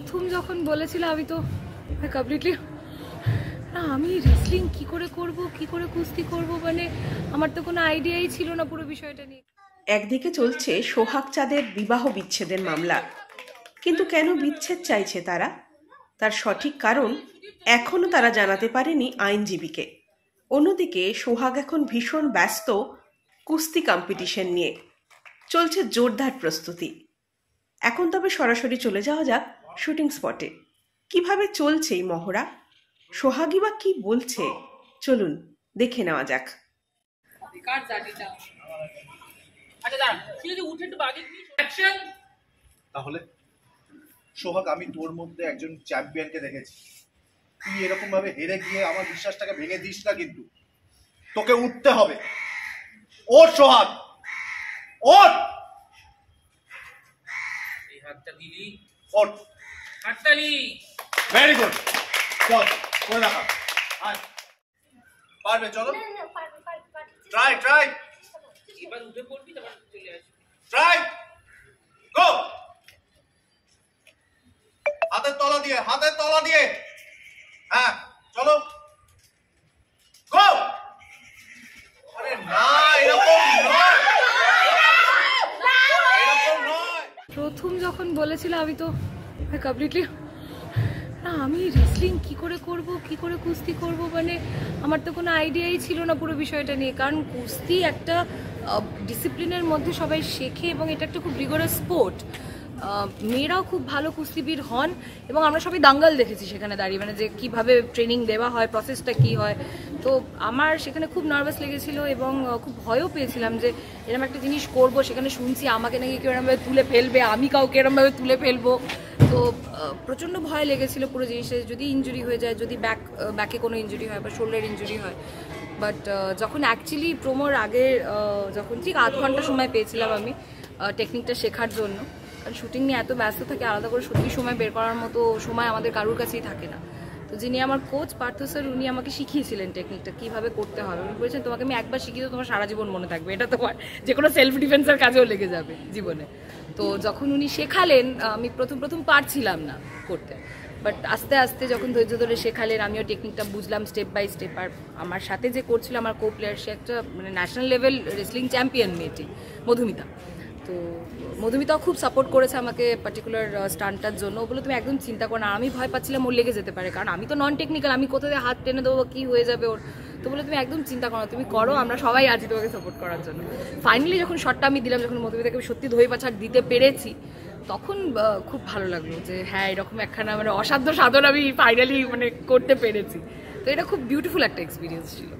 প্রথম যখন বলেছিল আমি তো কমপ্লিটলি না, আমি রেসলিং কি করে করব, কি করে কুস্তি করব, মানে আমার তো কোনো আইডিয়াই ছিল না পুরো বিষয়টা নিয়ে। একদিকে চলছে সোহাগ চাঁদের বিবাহ বিচ্ছেদের মামলা, কিন্তু কেন বিচ্ছেদ চাইছে তারা, তার সঠিক কারণ এখনো তারা জানাতে পারেনি আইনজীবীকে। অন্যদিকে সোহাগ এখন ভীষণ ব্যস্ত কুস্তি কম্পিটিশন নিয়ে, চলছে জোরদার প্রস্তুতি। এখন তবে সরাসরি চলে যাওয়া যাক শুটিং স্পটে। কিভাবে চলছে এই মহড়া, সোহাগই বা কি বলছে, চলুন দেখে নেওয়া যাক। তাহলে সোহাগ, আমি তোর মধ্যে একজন চ্যাম্পিয়নকে দেখেছি। তুই এরকম ভাবে হেরে গিয়ে আমার বিশ্বাসটাকে ভেঙে দিস না, কিন্তু তোকে উঠতে হবে। ওঠ সোহাগ, ওঠ। এই হাতটা দিলি, ওঠ, হাততালি। ভেরি গুড, চল করে দেখা। আয়, পারবে, চলো ট্রাই ট্রাই। এবার উঠে পড়বি, তারপর চলে আসবি। ট্রাই, গো। হাতের তলা দিয়ে, হাতের তলা দিয়ে। হ্যাঁ, চলো, গো। আরে না, এরকম নয়, এরকম নয়। প্রথম যখন বলেছিল আমি তো কমপ্লিটলি না, আমি রেসলিং কি করে করব, কি করে কুস্তি করব, মানে আমার তো কোনো আইডিয়াই ছিল না পুরো বিষয়টা নিয়ে। কারণ কুস্তি একটা ডিসিপ্লিনের মধ্যে সবাই শেখে এবং এটা একটা খুব রিগোরাস স্পোর্ট। মেয়েরাও খুব ভালো কুস্তিবির হন এবং আমরা সবাই দাঙ্গাল দেখেছি সেখানে দাঁড়িয়ে, মানে যে কীভাবে ট্রেনিং দেওয়া হয়, প্রসেসটা কী হয়। তো আমার সেখানে খুব নার্ভাস লেগেছিল এবং খুব ভয়ও পেয়েছিলাম যে এরকম একটা জিনিস করব। সেখানে শুনছি আমাকে নাকি কেউ এরমভাবে তুলে ফেলবে, আমি কাউকে এরমভাবে তুলে ফেলবো। তো প্রচণ্ড ভয় লেগেছিল পুরো জিনিসটা, যদি ইনজুরি হয়ে যায়, যদি ব্যাকে কোনো ইনজুরি হয় বা শোল্ডার ইনজুরি হয়। বাট যখন অ্যাকচুয়ালি প্রোমোর আগে যখন ঠিক আধ ঘন্টা সময় পেয়েছিলাম আমি টেকনিকটা শেখার জন্য, কারণ শুটিং নিয়ে এত ব্যস্ত থাকে, আলাদা করে সত্যি সময় বের করার মতো সময় আমাদের কারোর কাছেই থাকে না। তো যিনি আমার কোচ পার্থ স্যার, উনি আমাকে শিখিয়েছিলেন টেকনিকটা কীভাবে করতে হবে। উনি বলেছেন তোমাকে আমি একবার শিখিয়ে দেবো, তোমার সারা জীবন মনে থাকবে, এটা তোমার যে কোনো সেলফ ডিফেন্সের কাজেও লেগে যাবে জীবনে। তো যখন উনি শেখালেন, আমি প্রথম পারছিলাম না করতে, বাট আস্তে আস্তে যখন ধৈর্য ধরে শেখালেন আমিও টেকনিকটা বুঝলাম স্টেপ বাই স্টেপ। আর আমার সাথে যে করছিল আমার কো প্লেয়ার, সে একটা মানে ন্যাশনাল লেভেল রেসলিং চ্যাম্পিয়ন মেয়েটি, মধুমিতা। তো মধুমিতাও খুব সাপোর্ট করেছে আমাকে পার্টিকুলার স্টান্টটার জন্য। বলে তুমি একদম চিন্তা করো না। আমি ভয় পাচ্ছিলাম ওর লেগে যেতে পারে, কারণ আমি তো নন টেকনিক্যাল, আমি কোথা থেকে হাত টেনে দেবো, কী হয়ে যাবে ওর। তো বলে তুমি একদম চিন্তা করো না, তুমি করো, আমরা সবাই আছি তোমাকে সাপোর্ট করার জন্য। ফাইনালি যখন শটটা আমি দিলাম, যখন মধুমিতাকে সত্যি ধই পাছাড় দিতে পেরেছি, তখন খুব ভালো লাগলো যে হ্যাঁ, এরকম একখানা মানে অসাধ্য সাধন আমি ফাইনালি মানে করতে পেরেছি। তো এটা খুব বিউটিফুল একটা এক্সপিরিয়েন্স ছিল।